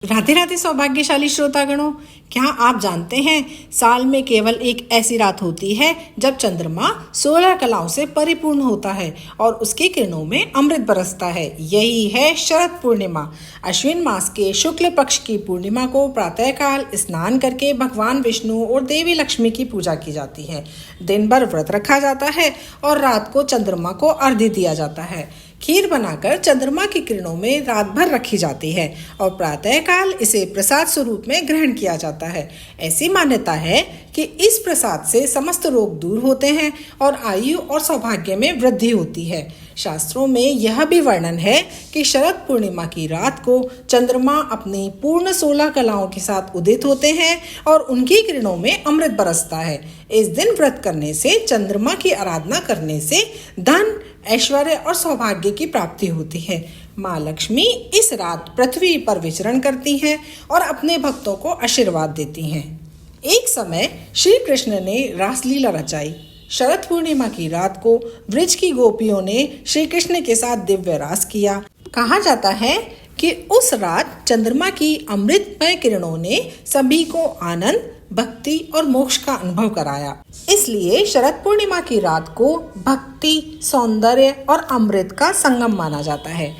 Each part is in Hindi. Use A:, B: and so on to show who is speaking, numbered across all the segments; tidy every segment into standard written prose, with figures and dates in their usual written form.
A: राधे राधे सौभाग्यशाली श्रोतागणों, क्या आप जानते हैं साल में केवल एक ऐसी रात होती है जब चंद्रमा 16 कलाओं से परिपूर्ण होता है और उसकी किरणों में अमृत बरसता है। यही है शरद पूर्णिमा। अश्विन मास के शुक्ल पक्ष की पूर्णिमा को प्रातःकाल स्नान करके भगवान विष्णु और देवी लक्ष्मी की पूजा की जाती है। दिन भर व्रत रखा जाता है और रात को चंद्रमा को अर्घ्य दिया जाता है। खीर बनाकर चंद्रमा की किरणों में रात भर रखी जाती है और प्रातःकाल इसे प्रसाद स्वरूप में ग्रहण किया जाता है। ऐसी मान्यता है कि इस प्रसाद से समस्त रोग दूर होते हैं और आयु और सौभाग्य में वृद्धि होती है। शास्त्रों में यह भी वर्णन है कि शरद पूर्णिमा की रात को चंद्रमा अपनी पूर्ण 16 कलाओं के साथ उदित होते हैं और उनकी किरणों में अमृत बरसता है। इस दिन व्रत करने से, चंद्रमा की आराधना करने से धन, ऐश्वर्य और सौभाग्य की प्राप्ति होती है। माँ लक्ष्मी इस रात पृथ्वी पर विचरण करती हैं और अपने भक्तों को आशीर्वाद देती हैं। एक समय श्री कृष्ण ने रासलीला रचाई। शरद पूर्णिमा की रात को ब्रज की गोपियों ने श्री कृष्ण के साथ दिव्य रास किया। कहा जाता है कि उस रात चंद्रमा की अमृतमय किरणों ने सभी को आनंद, भक्ति और मोक्ष का अनुभव कराया। इसलिए शरद पूर्णिमा की रात को भक्ति, सौंदर्य और अमृत का संगम माना जाता है।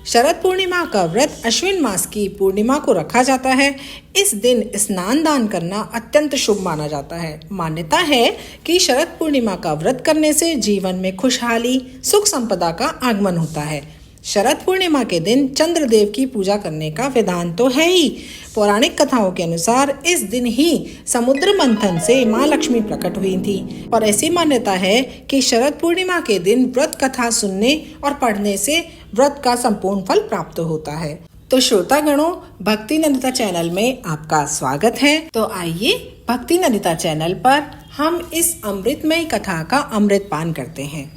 A: शरद पूर्णिमा का व्रत अश्विन मास की पूर्णिमा को रखा जाता है। इस दिन स्नान दान करना अत्यंत शुभ माना जाता है। मान्यता है कि शरद पूर्णिमा का व्रत करने से जीवन में खुशहाली, सुख संपदा का आगमन होता है। शरद पूर्णिमा के दिन चंद्रदेव की पूजा करने का विधान तो है ही। पौराणिक कथाओं के अनुसार इस दिन ही समुद्र मंथन से माँ लक्ष्मी प्रकट हुई थी और ऐसी मान्यता है कि शरद पूर्णिमा के दिन व्रत कथा सुनने और पढ़ने से व्रत का संपूर्ण फल प्राप्त होता है। तो श्रोतागणों, भक्ति नंदिता चैनल में आपका स्वागत है। तो आइए भक्ति नंदिता चैनल पर हम इस अमृतमय कथा का अमृत पान करते हैं।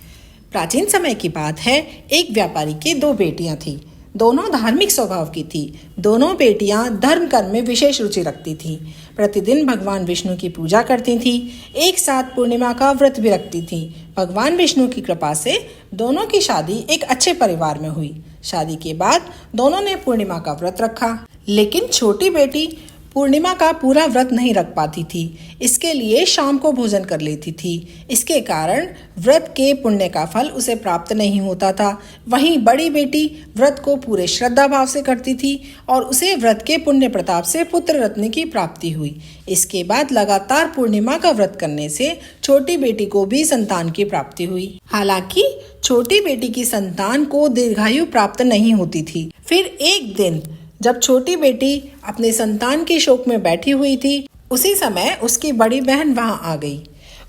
A: प्राचीन समय की बात है, एक व्यापारी के 2 बेटियां थीं। दोनों धार्मिक स्वभाव की थी। दोनों बेटियां धर्म कर्म में विशेष रुचि रखती थीं। प्रतिदिन भगवान विष्णु की पूजा करती थीं। एक साथ पूर्णिमा का व्रत भी रखती थीं। भगवान विष्णु की कृपा से दोनों की शादी एक अच्छे परिवार में हुई। शादी के बाद दोनों ने पूर्णिमा का व्रत रखा, लेकिन छोटी बेटी पूर्णिमा का पूरा व्रत नहीं रख पाती थी। इसके लिए शाम को भोजन कर लेती थी। इसके कारण व्रत के पुण्य का फल उसे प्राप्त नहीं होता था। वहीं बड़ी बेटी व्रत को पूरे श्रद्धा भाव से करती थी और उसे व्रत के पुण्य प्रताप से पुत्र रत्न की प्राप्ति हुई। इसके बाद लगातार पूर्णिमा का व्रत करने से छोटी बेटी को भी संतान की प्राप्ति हुई। हालांकि छोटी बेटी की संतान को दीर्घायु प्राप्त नहीं होती थी। फिर एक दिन जब छोटी बेटी अपने संतान के शोक में बैठी हुई थी, उसी समय उसकी बड़ी बहन वहां आ गई।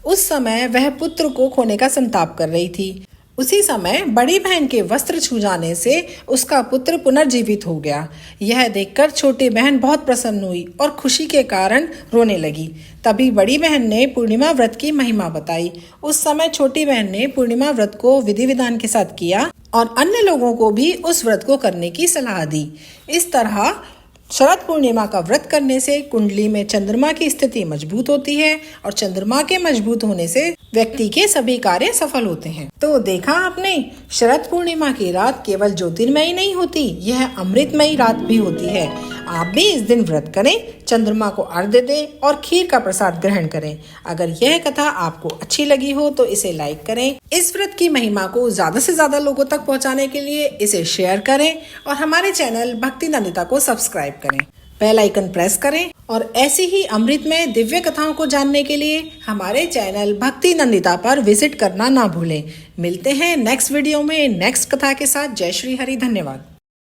A: उस समय वह पुत्र को खोने का संताप कर रही थी। उसी समय बड़ी बहन के वस्त्र छू जाने से उसका पुत्र पुनर्जीवित हो गया। यह देखकर छोटी बहन बहुत प्रसन्न हुई और खुशी के कारण रोने लगी। तभी बड़ी बहन ने पूर्णिमा व्रत की महिमा बताई। उस समय छोटी बहन ने पूर्णिमा व्रत को विधि विधान के साथ किया और अन्य लोगों को भी उस व्रत को करने की सलाह दी। इस तरह शरद पूर्णिमा का व्रत करने से कुंडली में चंद्रमा की स्थिति मजबूत होती है और चंद्रमा के मजबूत होने से व्यक्ति के सभी कार्य सफल होते हैं। तो देखा आपने, शरद पूर्णिमा की रात केवल ज्योतिर्मयी नहीं होती, यह अमृतमयी रात भी होती है। आप भी इस दिन व्रत करें, चंद्रमा को अर्घ्य दें और खीर का प्रसाद ग्रहण करें। अगर यह कथा आपको अच्छी लगी हो तो इसे लाइक करें। इस व्रत की महिमा को ज्यादा से ज्यादा लोगों तक पहुंचाने के लिए इसे शेयर करें और हमारे चैनल भक्ति नंदिता को सब्सक्राइब करें। बेल आइकन प्रेस करें और ऐसी ही अमृतमय दिव्य कथाओं को जानने के लिए हमारे चैनल भक्ति नंदिता पर विजिट करना ना भूलें। मिलते हैं नेक्स्ट वीडियो में नेक्स्ट कथा के साथ। जय श्री हरि। धन्यवाद।